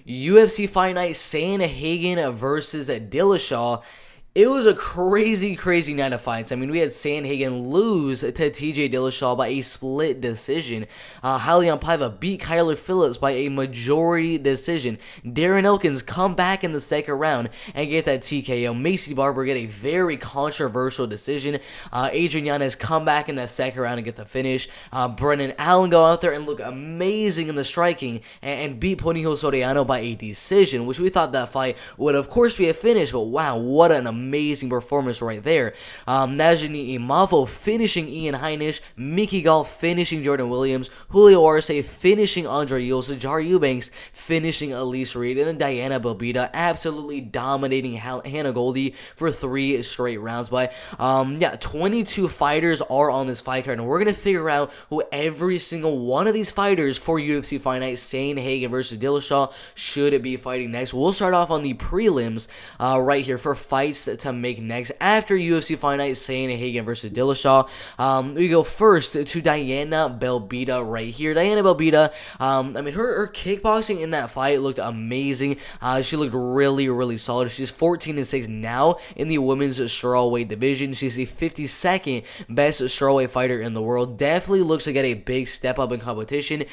UFC Fight Night Sandhagen versus Dillashaw. It was a crazy night of fights. I mean, we had Sandhagen lose to TJ Dillashaw by a split decision. Julio Arsei beat Phillips by a majority decision. Darren Elkins come back in the second round and get that TKO. Macy Barber get a very controversial decision. Adrian Yanez come back in that second round and get the finish. Brendan Allen go out there and look amazing in the striking and beat Ponijo Soriano by a decision, which we thought that fight would of course be a finish, but wow, what an amazing performance right there. Najee Imavo finishing Ian Heinisch, Mickey Gall finishing Jordan Williams, Julio Arsei finishing Andre Ewell, Jar Eubanks finishing Elise Reed, and then Diana Balbita absolutely dominating Hannah Goldie for 3 straight rounds. But 22 fighters are on this fight card, and we're gonna figure out who every single one of these fighters for UFC Fight Night Sandhagen versus Dillashaw should be fighting next. We'll start off on the prelims right here for fights to make next after UFC Fight Night Sandhagen versus Dillashaw. We go first to Diana Balbita right here. Diana Balbita, I mean, her kickboxing in that fight looked amazing. She looked really solid. She's 14-6 now in the women's strawweight division. She's the 52nd best strawweight fighter in the world. Definitely looks to get a big step up in competition.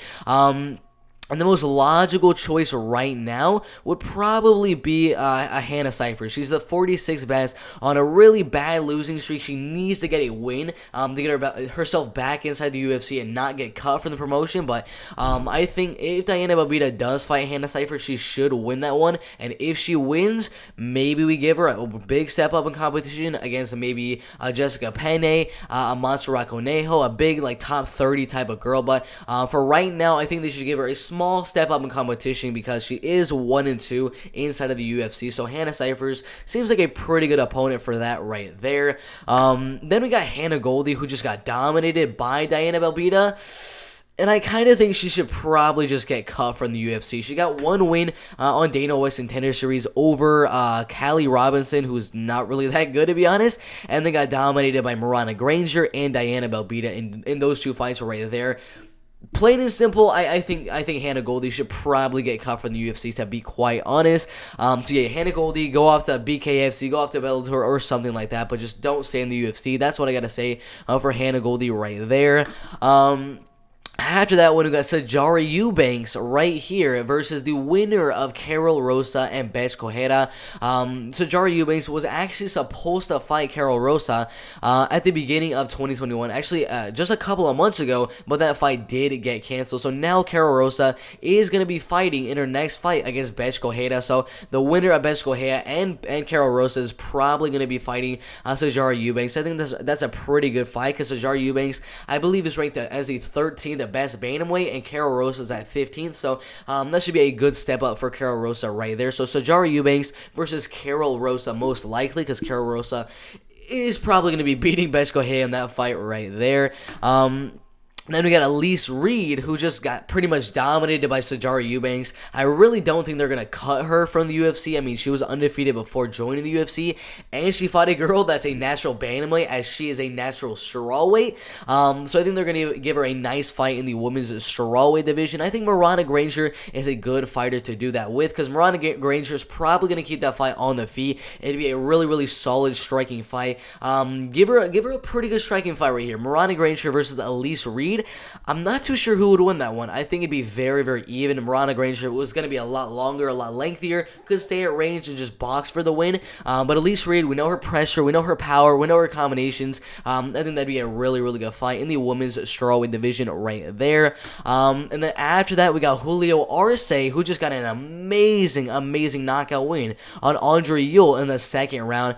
And the most logical choice right now would probably be a Hannah Cifers. She's the 46th best on a really bad losing streak. She needs to get a win to get herself back inside the UFC and not get cut from the promotion. But I think if Diana Balbita does fight Hannah Cifers, she should win that one. And if she wins, maybe we give her a big step up in competition against maybe Jessica Penne, a Montserrat Conejo, a big like top 30 type of girl. But for right now, I think they should give her a small step up in competition because she is 1-2 inside of the UFC. So Hannah Cifers seems like a pretty good opponent for that right there. Then we got Hannah Goldie, who just got dominated by Diana Balbita. And I kind of think she should probably just get cut from the UFC. She got one win on Dana White's Contender Series over Callie Robinson, who's not really that good, to be honest. And then got dominated by Miranda Granger and Diana Balbita in those two fights right there. Plain and simple, I think Hannah Goldie should probably get cut from the UFC, to be quite honest. So yeah, Hannah Goldie, go off to BKFC, go off to Bellator or something like that, but just don't stay in the UFC. That's what I gotta say for Hannah Goldie right there. After that one, we got Sijara Eubanks right here versus the winner of Carol Rosa and Betch Cojera. Sijara Eubanks was actually supposed to fight Carol Rosa at the beginning of 2021. Actually, just a couple of months ago, but that fight did get canceled. So now Carol Rosa is going to be fighting in her next fight against Betch Cojera. So the winner of Betch Cojera and Carol Rosa is probably going to be fighting Sijara Eubanks. I think that's a pretty good fight because Sijara Eubanks, I believe, is ranked as the 13th best bantamweight, and Carol Rosa's at 15th, so that should be a good step up for Carol Rosa right there. So Sijara Eubanks versus Carol Rosa most likely, because Carol Rosa is probably going to be beating Betch Cojera in that fight right there. Then we got Elise Reed, who just got pretty much dominated by Sijara Eubanks. I really don't think they're going to cut her from the UFC. I mean, she was undefeated before joining the UFC, and she fought a girl that's a natural bantamweight, as she is a natural strawweight. So I think they're going to give her a nice fight in the women's strawweight division. I think Miranda Granger is a good fighter to do that with, because Miranda Granger is probably going to keep that fight on the feet. It'd be a really solid striking fight. Give her a pretty good striking fight right here. Miranda Granger versus Elise Reed. I'm not too sure who would win that one. I think it'd be very even. Miranda Granger was going to be a lot longer, a lot lengthier, could stay at range and just box for the win. But Elise Reed, we know her pressure, we know her power, we know her combinations. I think that'd be a really good fight in the women's strawweight division right there. And then after that, we got Julio Arsei, who just got an amazing knockout win on Andre Ewell in the second round.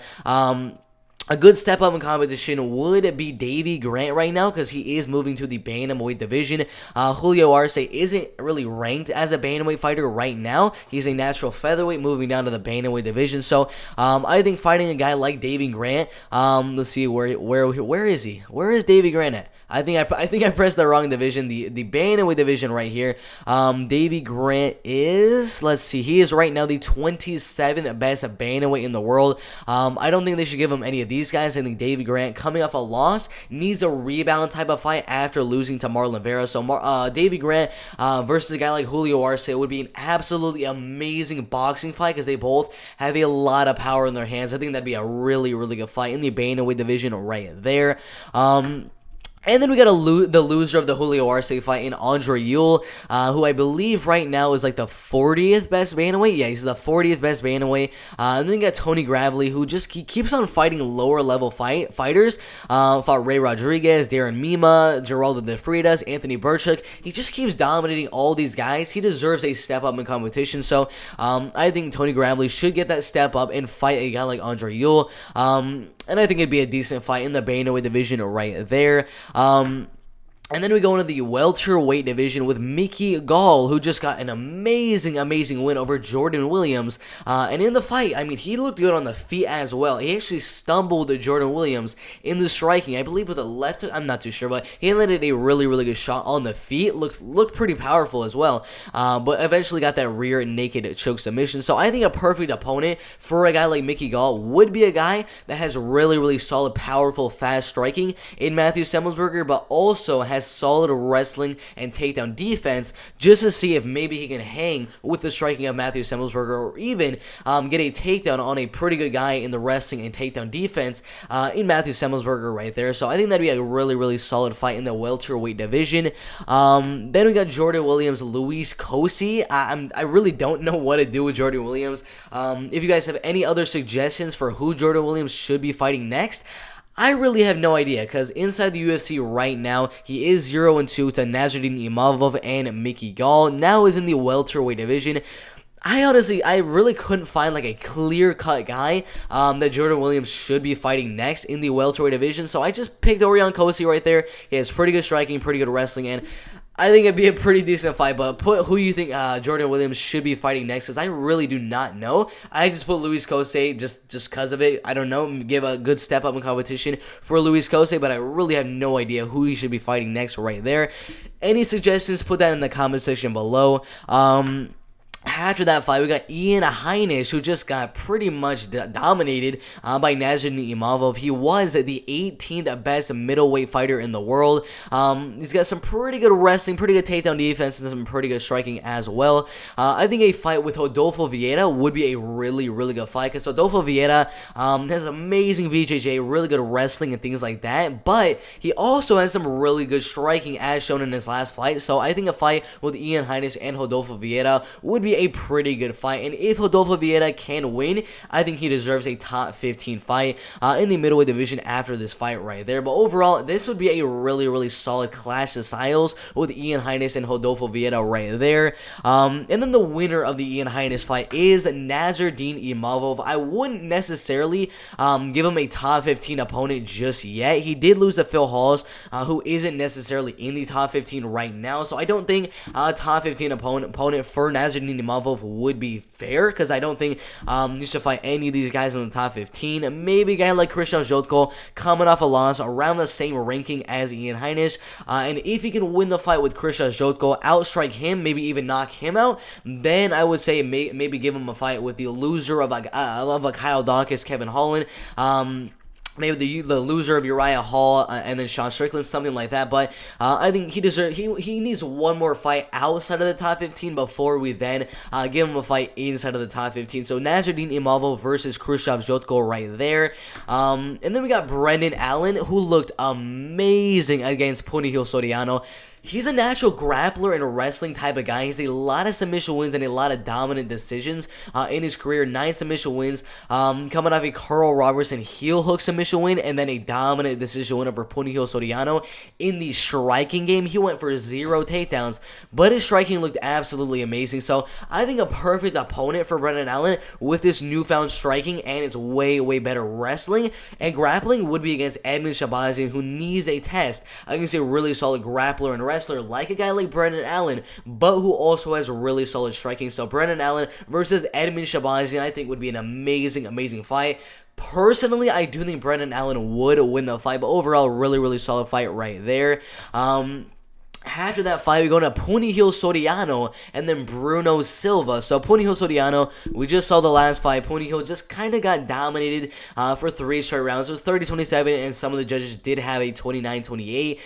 A good step up in competition would be Davey Grant right now, because he is moving to the bantamweight division. Julio Arsei isn't really ranked as a bantamweight fighter right now. He's a natural featherweight moving down to the bantamweight division. So I think fighting a guy like Davey Grant, let's see, where is he? Where is Davey Grant at? I think I pressed the wrong division. The bantamweight division right here. Davy Grant is, let's see, he is right now the 27th best bantamweight in the world. I don't think they should give him any of these guys. I think Davy Grant, coming off a loss, needs a rebound type of fight after losing to Marlon Vera. So Davy Grant versus a guy like Julio Arsei would be an absolutely amazing boxing fight because they both have a lot of power in their hands. I think that'd be a really, really good fight in the bantamweight division right there. And then we got the loser of the Julio Arsei fight in Andre Ewell, who I believe right now is like the 40th best bantamweight. Yeah, he's the 40th best bantamweight. And then you got Tony Gravely, who just keeps on fighting lower level fighters. Fought Ray Rodriguez, Darren Mima, Geraldo de Freitas, Anthony Burchuk. He just keeps dominating all these guys. He deserves a step up in competition. So I think Tony Gravely should get that step up and fight a guy like Andre Ewell. And I think it'd be a decent fight in the bantamweight division right there. And then we go into the welterweight division with Mickey Gall, who just got an amazing win over Jordan Williams. And in the fight, I mean, he looked good on the feet as well. He actually stumbled Jordan Williams in the striking, I believe with a left hook. I'm not too sure, but he landed a really, really good shot on the feet. Looked pretty powerful as well. But eventually got that rear naked choke submission. So I think a perfect opponent for a guy like Mickey Gall would be a guy that has really, really solid, powerful, fast striking in Matthew Semelsberger, but also has solid wrestling and takedown defense, just to see if maybe he can hang with the striking of Matthew Semelsberger, or even get a takedown on a pretty good guy in the wrestling and takedown defense in Matthew Semelsberger right there. So I think that'd be a really, really solid fight in the welterweight division. Then we got Jordan Williams, Luis Cosi. I really don't know what to do with Jordan Williams. If you guys have any other suggestions for who Jordan Williams should be fighting next, I really have no idea, because inside the UFC right now, he is 0-2 to Nasruddin Imavov and Mickey Gall. Now is in the welterweight division. I really couldn't find like a clear-cut guy that Jordan Williams should be fighting next in the welterweight division. So I just picked Orion Cosi right there. He has pretty good striking, pretty good wrestling, and I think it'd be a pretty decent fight, but put who you think Jordan Williams should be fighting next, because I really do not know. I just put Luis Cosi just because of it. I don't know, give a good step up in competition for Luis Cosi, but I really have no idea who he should be fighting next right there. Any suggestions, put that in the comment section below. After that fight, we got Ian Heinisch, who just got pretty much dominated by Nasruddin Imavov. He was the 18th best middleweight fighter in the world. He's got some pretty good wrestling, pretty good takedown defense, and some pretty good striking as well. I think a fight with Rodolfo Vieira would be a really, really good fight, because Rodolfo Vieira has amazing BJJ, really good wrestling and things like that, but he also has some really good striking as shown in his last fight. So I think a fight with Ian Heinisch and Rodolfo Vieira would be a pretty good fight, and if Rodolfo Vieira can win, I think he deserves a top 15 fight in the middleweight division after this fight right there. But overall, this would be a really, really solid clash of styles with Ian Heinisch and Rodolfo Vieira right there. And then the winner of the Ian Heinisch fight is Nasruddin Imavov. I wouldn't necessarily give him a top 15 opponent just yet. He did lose to Phil Halls, who isn't necessarily in the top 15 right now, so I don't think a top 15 opponent for Nasruddin Imavov would be fair, because I don't think you should fight any of these guys in the top 15. Maybe a guy like Krzysztof Jotko coming off a loss around the same ranking as Ian Heinisch, and if he can win the fight with Krzysztof Jotko, outstrike him, maybe even knock him out, then I would say maybe give him a fight with the loser of a Kyle Dawkins, Kevin Holland. Maybe the loser of Uriah Hall and then Sean Strickland, something like that. But I think he needs one more fight outside of the top 15 before we then give him a fight inside of the top 15. So Nasruddin Imavov versus Krzysztof Jotko right there. And then we got Brendan Allen, who looked amazing against Punihil Soriano. He's a natural grappler and a wrestling type of guy. He has a lot of submission wins and a lot of dominant decisions in his career. 9 submission wins, coming off a Carl Robertson heel hook submission win, and then a dominant decision win over Punihil Soriano. In the striking game, he went for 0 takedowns, but his striking looked absolutely amazing. So I think a perfect opponent for Brendan Allen with this newfound striking and its way, way better wrestling and grappling would be against Edmund Shabazian, who needs a test against a really solid grappler and wrestler like a guy like Brendan Allen, but who also has really solid striking. So Brendan Allen versus Edmund Shabazian, I think, would be an amazing, amazing fight. Personally, I do think Brendan Allen would win the fight, but overall, really, really solid fight right there. After that fight, we go to Punihil Soriano and then Bruno Silva. So Punihil Soriano, we just saw the last fight. Punihil just kind of got dominated for 3 straight rounds. It was 30-27, and some of the judges did have a 29-28.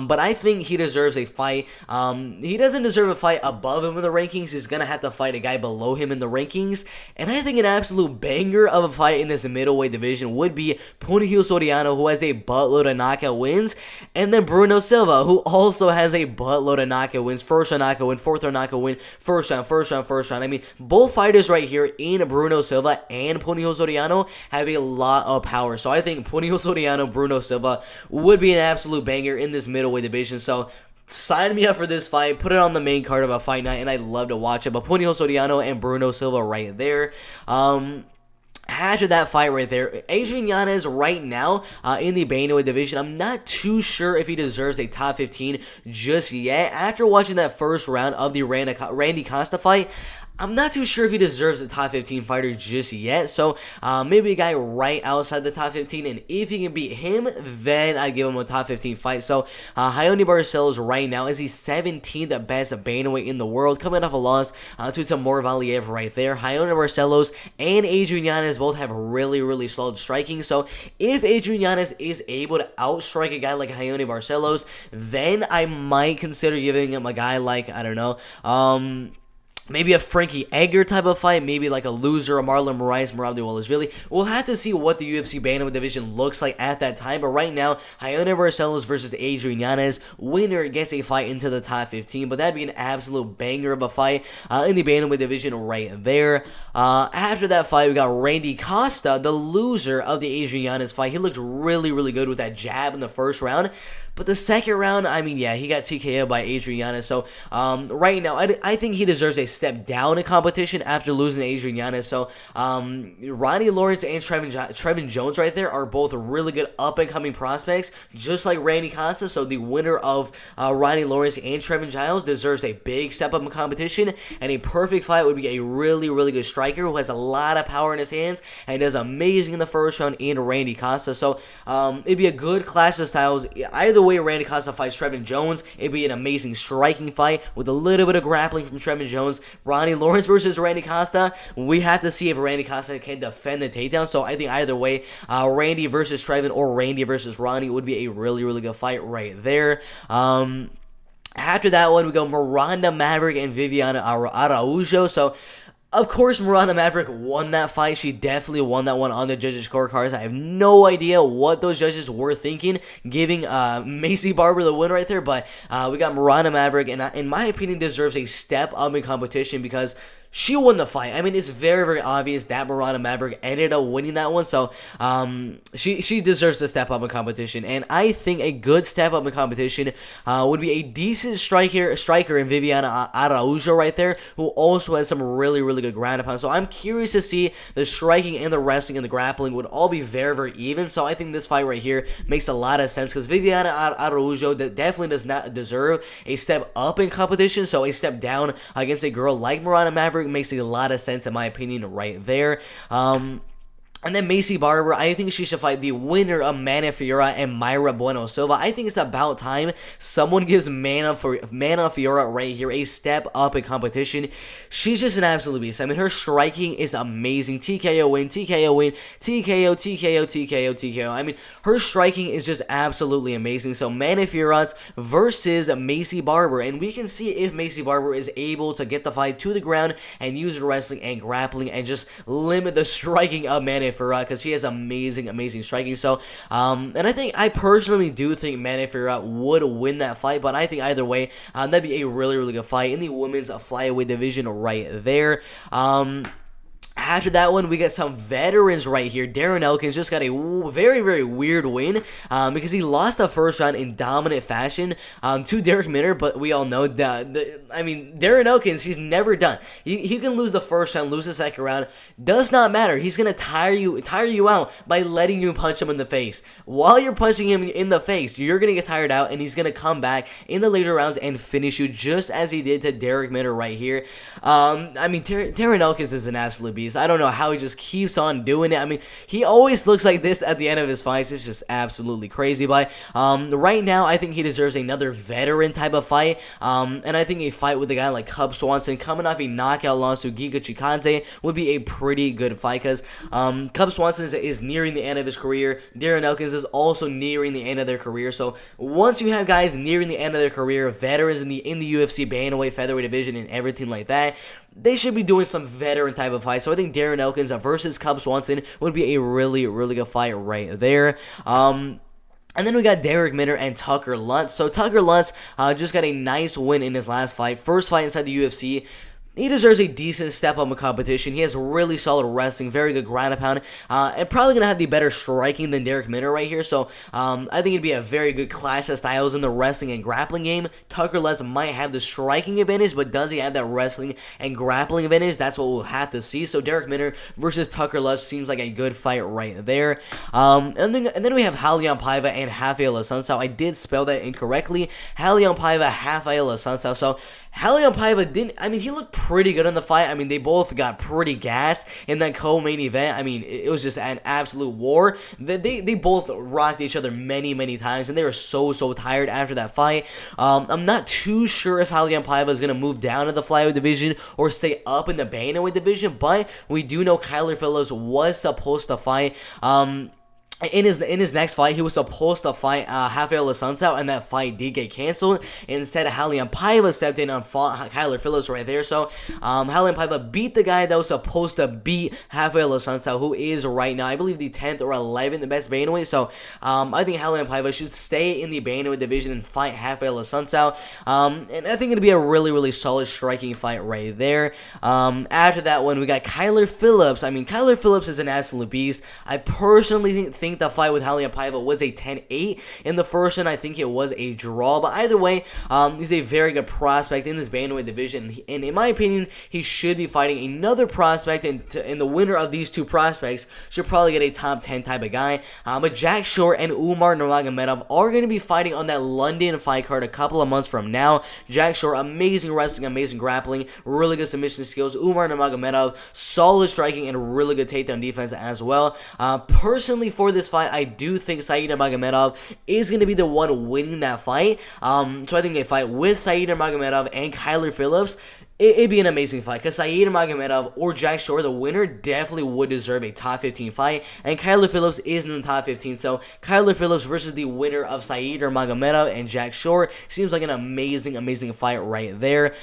But I think he deserves a fight. He doesn't deserve a fight above him in the rankings. He's going to have to fight a guy below him in the rankings. And I think an absolute banger of a fight in this middleweight division would be Punihil Soriano, who has a buttload of knockout wins, and then Bruno Silva, who also has a buttload of knockout wins, first round knockout win, fourth round knockout win, first round. I mean, both fighters right here in Bruno Silva and Punihil Soriano have a lot of power. So I think Punihil Soriano, Bruno Silva would be an absolute banger in this middleweight division. So sign me up for this fight. Put it on the main card of a fight night, and I'd love to watch it. But Punihil Soriano and Bruno Silva right there. After that fight right there, Adrian Yanez right now in the bantamweight division, I'm not too sure if he deserves a top 15 just yet. After watching that first round of the Randy Costa fight, I'm not too sure if he deserves a top 15 fighter just yet. So maybe a guy right outside the top 15, and if he can beat him, then I'd give him a top 15 fight. So Raoni Barcelos right now is the 17th best bantamweight in the world, coming off a loss to Timur Valiev right there. Raoni Barcelos and Adrian Yanez both have really, really solid striking. So if Adrian Yanez is able to outstrike a guy like Raoni Barcelos, then I might consider giving him a guy like, I don't know, maybe a Frankie Edgar type of fight, maybe like a loser, a Marlon Moraes, Merab Dvalishvili. We'll have to see what the UFC bantamweight division looks like at that time, but right now, Raoni Barcelos versus Adrian Yanez, winner gets a fight into the top 15, but that'd be an absolute banger of a fight in the bantamweight division right there. After that fight, we got Randy Costa, the loser of the Adrian Yanez fight. He looked really, really good with that jab in the first round. But the second round, I mean, yeah, he got TKO'd by Adrian Yanez. So, right now, I think he deserves a step down in competition after losing to Adrian Yanez. So, Ronnie Lawrence and Trevin Jones right there are both really good up-and-coming prospects, just like Randy Costa. So, the winner of Ronnie Lawrence and Trevin Giles deserves a big step up in competition. And a perfect fight would be a really, really good striker who has a lot of power in his hands and does amazing in the first round in Randy Costa. So, it'd be a good clash of styles. Either way Randy Costa fights Trevin Jones, it'd be an amazing striking fight with a little bit of grappling from Trevin Jones. Ronnie Lawrence versus Randy Costa, we have to see if Randy Costa can defend the takedown. So I think either way, Randy versus Trevin or Randy versus Ronnie would be a really, really good fight right there. After that one, we go Miranda Maverick and Viviana Araujo. So of course, Miranda Maverick won that fight. She definitely won that one on the judges' scorecards. I have no idea what those judges were thinking, giving Macy Barber the win right there. But we got Miranda Maverick, and in my opinion, deserves a step up in competition because she won the fight. I mean, it's very, very obvious that Miranda Maverick ended up winning that one. So, she deserves to step up in competition. And I think a good step up in competition would be a decent striker in Viviana Araujo right there, who also has some really, really good ground and pound. So, I'm curious to see the striking and the wrestling and the grappling would all be very, very even. So, I think this fight right here makes a lot of sense because Viviana Araujo definitely does not deserve a step up in competition. So, a step down against a girl like Miranda Maverick makes a lot of sense in my opinion right there. And then Macy Barber, I think she should fight the winner of Mana Fiora and Mayra Bueno Silva. I think it's about time someone gives Mana Fiora right here a step up in competition. She's just an absolute beast. I mean, her striking is amazing. TKO win, TKO win, TKO, TKO, TKO, TKO. I mean, her striking is just absolutely amazing. So Mana Fiora versus Macy Barber. And we can see if Macy Barber is able to get the fight to the ground and use her wrestling and grappling and just limit the striking of Mana Fiora because she has amazing striking. So, and I personally do think Mana Fiora would win that fight, but I think either way, that'd be a really, really good fight in the women's flyweight division right there. After that one, we got some veterans right here. Darren Elkins just got a very, very weird win because he lost the first round in dominant fashion to Derrick Minner, but we all know that, Darren Elkins, he's never done. He can lose the first round, lose the second round. Does not matter. He's going to tire you out by letting you punch him in the face. While you're punching him in the face, you're going to get tired out, and he's going to come back in the later rounds and finish you just as he did to Derrick Minner right here. Darren Elkins is an absolute beast. face. I don't know how he just keeps on doing it. I mean, he always looks like this at the end of his fights. It's just absolutely crazy. But right now, I think he deserves another veteran type of fight. And I think a fight with a guy like Cub Swanson coming off a knockout loss to Giga Chikadze would be a pretty good fight, because Cub Swanson is nearing the end of his career. Darren Elkins is also nearing the end of their career. So once you have guys nearing the end of their career, veterans in the UFC bantamweight, featherweight division, and everything like that, they should be doing some veteran type of fight. So I think Darren Elkins versus Cub Swanson would be a really, really good fight right there. And then we got Derrick Minner and Tucker Lunt. So Tucker Lunt just got a nice win in his last fight. First fight inside the UFC. He deserves a decent step up in competition. He has really solid wrestling, very good ground and pound, and probably going to have the better striking than Derrick Minner right here. So I think it'd be a very good clash of styles in the wrestling and grappling game. Tucker Lunt might have the striking advantage, but does he have that wrestling and grappling advantage? That's what we'll have to see. So Derrick Minner versus Tucker Lunt seems like a good fight right there. And then we have Raulian Paiva and Rafael Assunção. I did spell that incorrectly. Raulian Paiva, Rafael Assunção. So Raulian Paiva he looked pretty good in the fight. I mean, they both got pretty gassed in that co-main event. I mean, it was just an absolute war. They both rocked each other many, many times, and they were so tired after that fight. I'm not too sure if Raulian Paiva is going to move down to the flyweight division or stay up in the bantamweight division, but we do know Kyler Phillips was supposed to fight. In his next fight, he was supposed to fight Rafael Assunção, and that fight did get canceled. Instead, Raulian Paiva stepped in and fought Kyler Phillips right there. So, Raulian Paiva beat the guy that was supposed to beat Rafael Assunção, who is right now, I believe, the 10th or 11th best bantamweight. So, I think Raulian Paiva should stay in the bantamweight division and fight Rafael Assunção. And I think it'll be a really, really solid striking fight right there. After that one, we got Kyler Phillips. I mean, Kyler Phillips is an absolute beast. I personally think the fight with Raulian Paiva was a 10-8 in the first, and I think it was a draw. But either way, he's a very good prospect in this bantamweight division, and in my opinion, he should be fighting another prospect, and the winner of these two prospects should probably get a top 10 type of guy. But Jack Short and Umar Nurmagomedov are going to be fighting on that London fight card a couple of months from now. Jack Short, amazing wrestling, amazing grappling, really good submission skills. Umar Nurmagomedov, solid striking and really good takedown defense as well. Personally, for this fight, I do think Said Nurmagomedov is going to be the one winning that fight. So I think a fight with Said Nurmagomedov and Kyler Phillips, it'd be an amazing fight, because Said Nurmagomedov or Jack Shore, the winner, definitely would deserve a top 15 fight, and Kyler Phillips is in the top 15, so Kyler Phillips versus the winner of Said Nurmagomedov and Jack Shore seems like an amazing fight right there.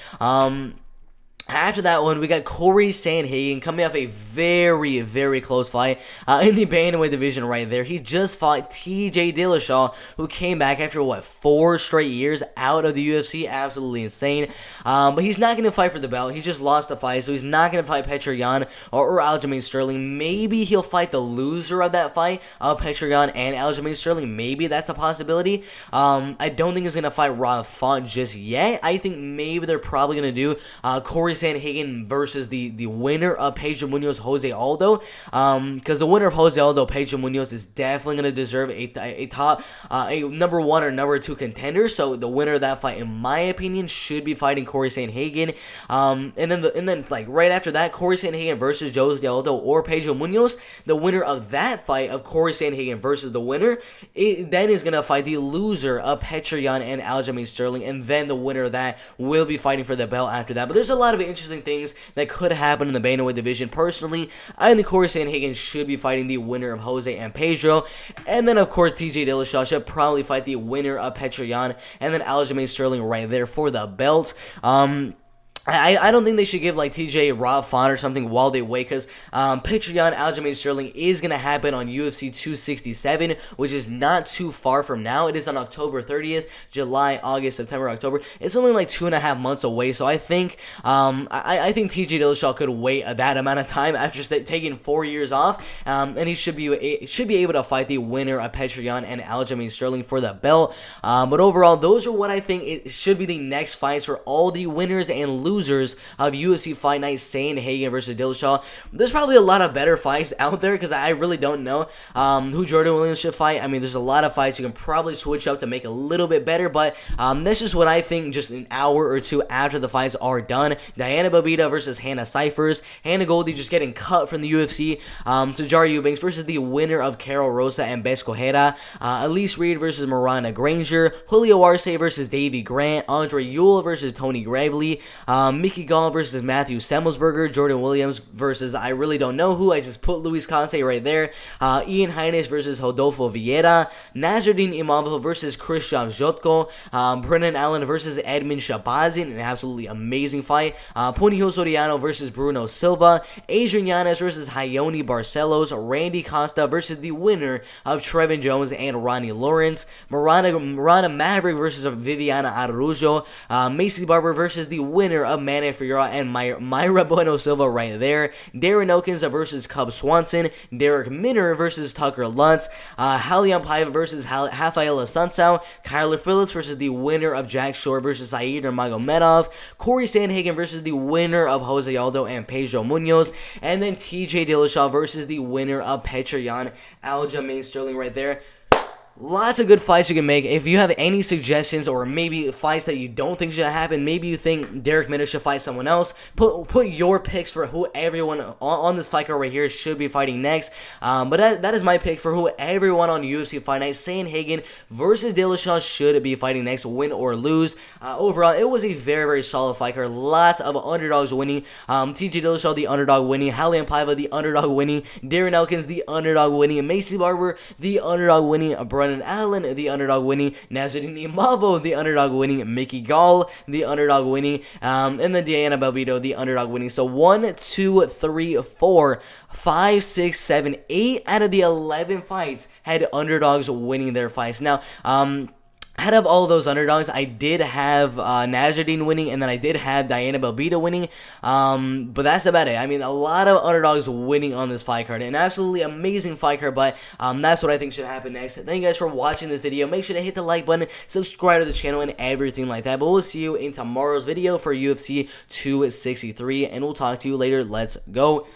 After that one, we got Corey Sandhagen coming off a very close fight in the bantamweight division right there. He just fought TJ Dillashaw, who came back after, 4 straight years out of the UFC. Absolutely insane. But he's not going to fight for the belt. He just lost the fight, so he's not going to fight Petr Yan or Aljamain Sterling. Maybe he'll fight the loser of that fight, Petr Yan and Aljamain Sterling. Maybe that's a possibility. I don't think he's going to fight Rob Font just yet. I think maybe they're probably going to do Corey Sandhagen versus the winner of Pedro Munoz, Jose Aldo, because the winner of Jose Aldo, Pedro Munoz, is definitely going to deserve a top, a number 1 or number 2 contender. So the winner of that fight, in my opinion, should be fighting Corey Sandhagen. And then right after that, Corey Sandhagen versus Jose Aldo or Pedro Munoz. The winner of that fight of Corey Sandhagen versus the winner, then is going to fight the loser of Petr Yan and Aljamain Sterling, and then the winner of that will be fighting for the belt after that. But there's a lot of interesting things that could happen in the bantamweight division. Personally, I think Corey Sandhagen should be fighting the winner of Jose and Pedro, and then of course TJ Dillashaw should probably fight the winner of Petr Yan and then Aljamain Sterling right there for the belt. I don't think they should give TJ Rob Font or something while they wait, because Petr Yan, Aljamain Sterling is going to happen on UFC 267, which is not too far from now. It is on October 30th, July, August, September, October. It's only 2.5 months away, so I think I think TJ Dillashaw could wait that amount of time after taking 4 years off, and he should be able to fight the winner of Petr Yan and Aljamain Sterling for the belt. But overall, those are what I think it should be the next fights for all the winners and losers losers of UFC Fight Night Sandhagen versus Dillashaw. There's probably a lot of better fights out there because I really don't know who Jordan Williams should fight. I mean, there's a lot of fights you can probably switch up to make it a little bit better, but that's just what I think just an hour or two after the fights are done. Diana Balbita versus Hannah Cifers. Hannah Goldie just getting cut from the UFC. Tajara Eubanks versus the winner of Carol Rosa and Bess Cojera. Elise Reed versus Marana Granger. Julio Arsei versus Davey Grant. Andre Ewell versus Tony Gravely. Mickey Gall versus Matthew Semmelsberger. Jordan Williams versus I really don't know who. I just put Luis Conce right there. Ian Heinisch versus Rodolfo Vieira. Nazardine Imavov versus Christian Jotko. Brennan Allen versus Edmund Shabazin. An absolutely amazing fight. Puniho Soriano versus Bruno Silva. Adrian Yanez versus Hayoni Barcelos. Randy Costa versus the winner of Trevin Jones and Ronnie Lawrence. Marana Maverick versus Viviana Araújo. Macy Barber versus the winner of Manny Figueroa and Myra Bueno Silva right there. Darren Elkins versus Cub Swanson. Derek Minner versus Tucker Lunt. Halion Paiva versus Rafaela Sunsao. Kyler Phillips versus the winner of Jack Shore versus Said Nurmagomedov. Corey Sandhagen versus the winner of Jose Aldo and Pedro Munoz. And then TJ Dillashaw versus the winner of Petr Aljamain Sterling right there. Lots of good fights you can make. If you have any suggestions or maybe fights that you don't think should happen, maybe you think Derek Minner should fight someone else, put your picks for who everyone on this fight card right here should be fighting next. But that is my pick for who everyone on UFC Fight Night Sandhagen versus Dillashaw should be fighting next, win or lose. Overall, it was a very, very solid fight card. Lots of underdogs winning. TJ Dillashaw, the underdog winning. Halion Paiva, the underdog winning. Darren Elkins, the underdog winning. Macy Barber, the underdog winning. Brennan Allen, the underdog winning. Nazardine Imavov, the underdog winning. Mickey Gall, the underdog winning. And then Diana Balbito, the underdog winning. So 1, 2, 3, 4, 5, 6, 7, 8 out of the 11 fights had underdogs winning their fights. Now, out of all of those underdogs, I did have Nazardine winning, and then I did have Diana Balbita winning, but that's about it. I mean, a lot of underdogs winning on this fight card. An absolutely amazing fight card, but that's what I think should happen next. Thank you guys for watching this video. Make sure to hit the like button, subscribe to the channel, and everything like that. But we'll see you in tomorrow's video for UFC 263, and we'll talk to you later. Let's go.